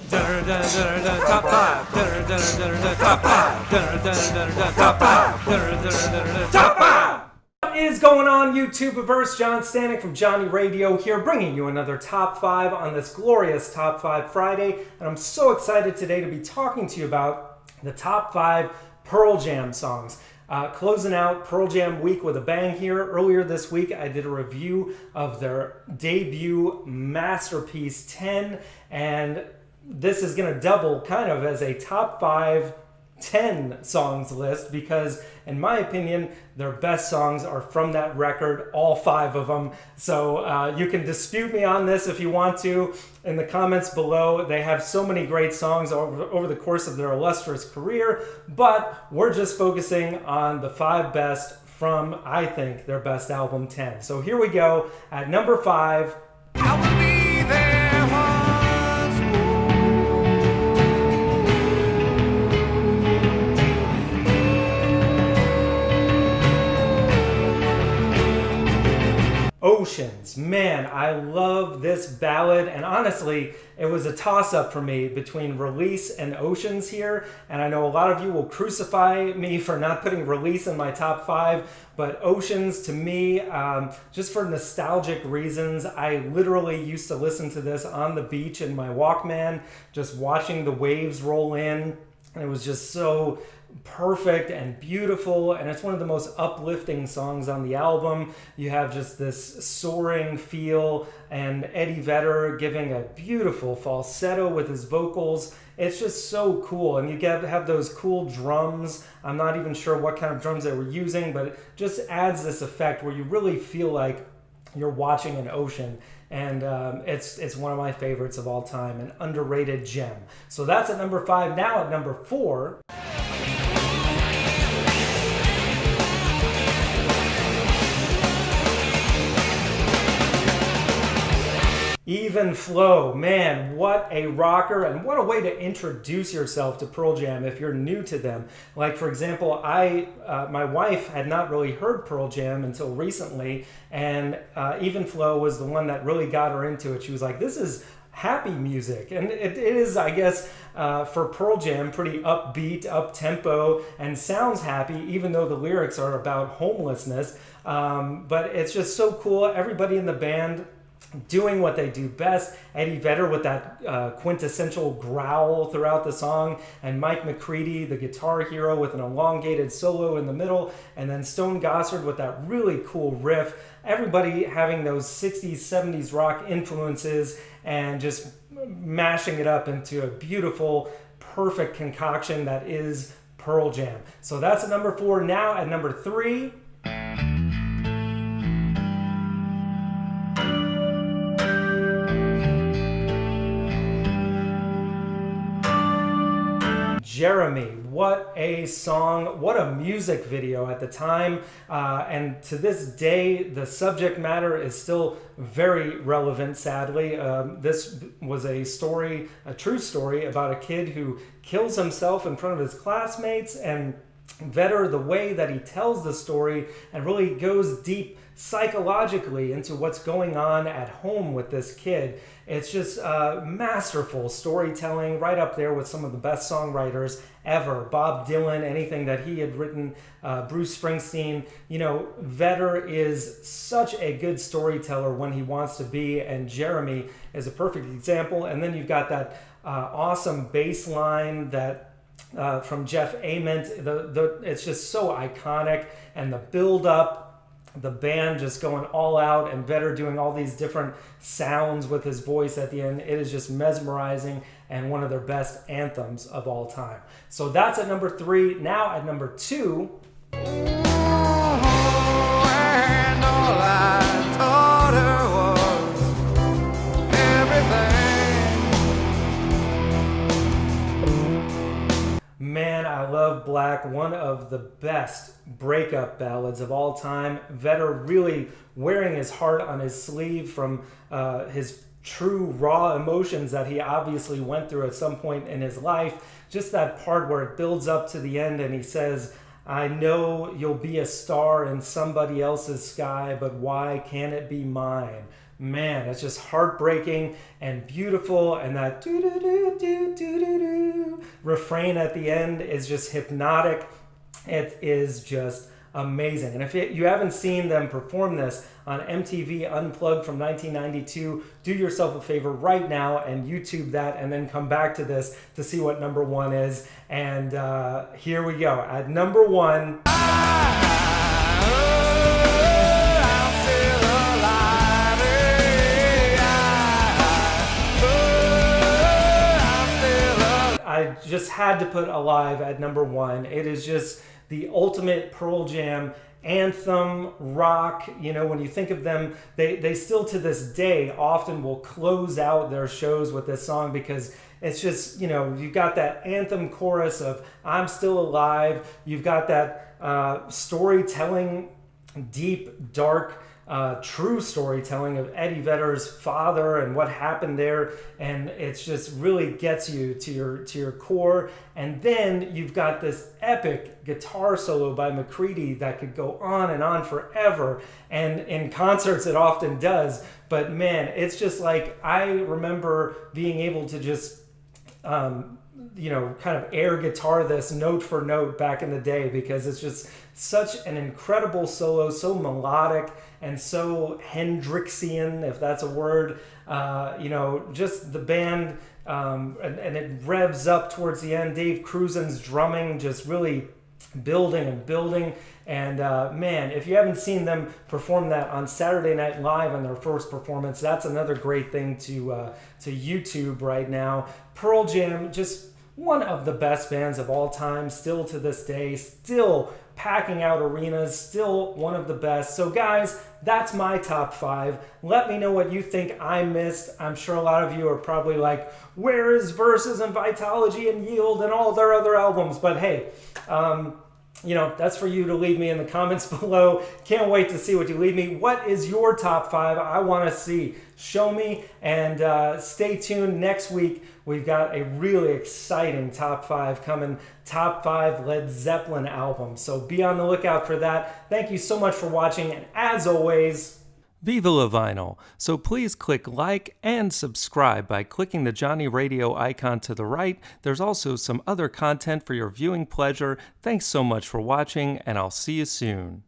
Top five. Top five. Top five. Top five. What is going on, YouTubeverse? John Stanek from Johnny Radio here, bringing you another Top 5 on this glorious Top 5 Friday. And I'm so excited today to be talking to you about the Top 5 Pearl Jam songs. Closing out Pearl Jam week with a bang here. Earlier this week, I did a review of their debut masterpiece 10, and this is going to double kind of as a top 5 10 songs list because, in my opinion, their best songs are from that record, all 5 of them. So you can dispute me on this if you want to in the comments below. They have so many great songs over the course of their illustrious career, but we're just focusing on the 5 best from, I think, their best album 10. So here we go. At number 5, I will be there once more. Oceans. Man, I love this ballad, and honestly, it was a toss-up for me between Release and Oceans here, and I know a lot of you will crucify me for not putting Release in my top 5, but Oceans, to me, just for nostalgic reasons, I literally used to listen to this on the beach in my Walkman, just watching the waves roll in, and it was just so perfect and beautiful, and it's one of the most uplifting songs on the album. You have just this soaring feel, and Eddie Vedder giving a beautiful falsetto with his vocals. It's just so cool, and you have those cool drums. I'm not even sure what kind of drums they were using, but it just adds this effect where you really feel like you're watching an ocean. And it's one of my favorites of all time, an underrated gem. So that's at number 5. Now at number 4, Even Flow. Man, what a rocker, and what a way to introduce yourself to Pearl Jam if you're new to them. Like, for example, my wife had not really heard Pearl Jam until recently, and Even Flow was the one that really got her into it. She was like, this is happy music, and it is, I guess, for Pearl Jam, pretty upbeat, up-tempo, and sounds happy, even though the lyrics are about homelessness. But it's just so cool. Everybody in the band doing what they do best. Eddie Vedder with that quintessential growl throughout the song, and Mike McCready, the guitar hero, with an elongated solo in the middle, and then Stone Gossard with that really cool riff. Everybody having those 60s, 70s rock influences and just mashing it up into a beautiful, perfect concoction that is Pearl Jam. So that's at number 4. Now at number 3, Jeremy. What a song, what a music video at the time, and to this day the subject matter is still very relevant, sadly. This was a story, a true story about a kid who kills himself in front of his classmates, and Vedder, the way that he tells the story and really goes deep psychologically into what's going on at home with this kid. It's just masterful storytelling, right up there with some of the best songwriters ever. Bob Dylan, anything that he had written, Bruce Springsteen. You know, Vedder is such a good storyteller when he wants to be, and Jeremy is a perfect example. And then you've got that awesome bass line that from Jeff Ament. It's just so iconic, and the build-up, the band just going all out, and Vedder doing all these different sounds with his voice at the end. It is just mesmerizing and one of their best anthems of all time. So that's at number 3. Now at number 2, And all I taught her was everything. Man, I love Black, one of the best breakup ballads of all time. Vedder really wearing his heart on his sleeve from his true raw emotions that he obviously went through at some point in his life. Just that part where it builds up to the end and he says, I know you'll be a star in somebody else's sky, but why can't it be mine? man, it's just heartbreaking and beautiful. And that do do do do do do do refrain at the end is just hypnotic. It is just amazing. And if you haven't seen them perform this on MTV Unplugged from 1992, do yourself a favor right now and YouTube that, and then come back to this to see what number one is. And here we go. At number one, I just had to put Alive at number one. It is just the ultimate Pearl Jam anthem rock. You know, when you think of them, they still to this day often will close out their shows with this song, because it's just, you know, you've got that anthem chorus of I'm Still Alive. You've got that storytelling, deep, dark, true storytelling of Eddie Vedder's father and what happened there, and it's just really gets you to your core. And then you've got this epic guitar solo by McCready that could go on and on forever, and in concerts it often does. But man, it's just like, I remember being able to just you know, kind of air guitar this note for note back in the day, because it's just such an incredible solo, so melodic and so Hendrixian, if that's a word. You know, just the band, and it revs up towards the end. Dave Krusen's drumming just really building and building. And man, if you haven't seen them perform that on Saturday Night Live on their first performance, that's another great thing to YouTube right now. Pearl Jam, just one of the best bands of all time, still to this day, still packing out arenas, still one of the best. So guys, that's my top 5. Let me know what you think I missed. I'm sure a lot of you are probably like, where is Versus and Vitalogy and Yield and all their other albums? But hey, you know, that's for you to leave me in the comments below. Can't wait to see what you leave me. What is your top 5? I want to see. Show me, and stay tuned. Next week, we've got a really exciting top 5 coming. Top 5 Led Zeppelin albums. So be on the lookout for that. Thank you so much for watching, and as always, Viva La Vinyl. So please click like and subscribe by clicking the Johnny Radio icon to the right. There's also some other content for your viewing pleasure. Thanks so much for watching, and I'll see you soon.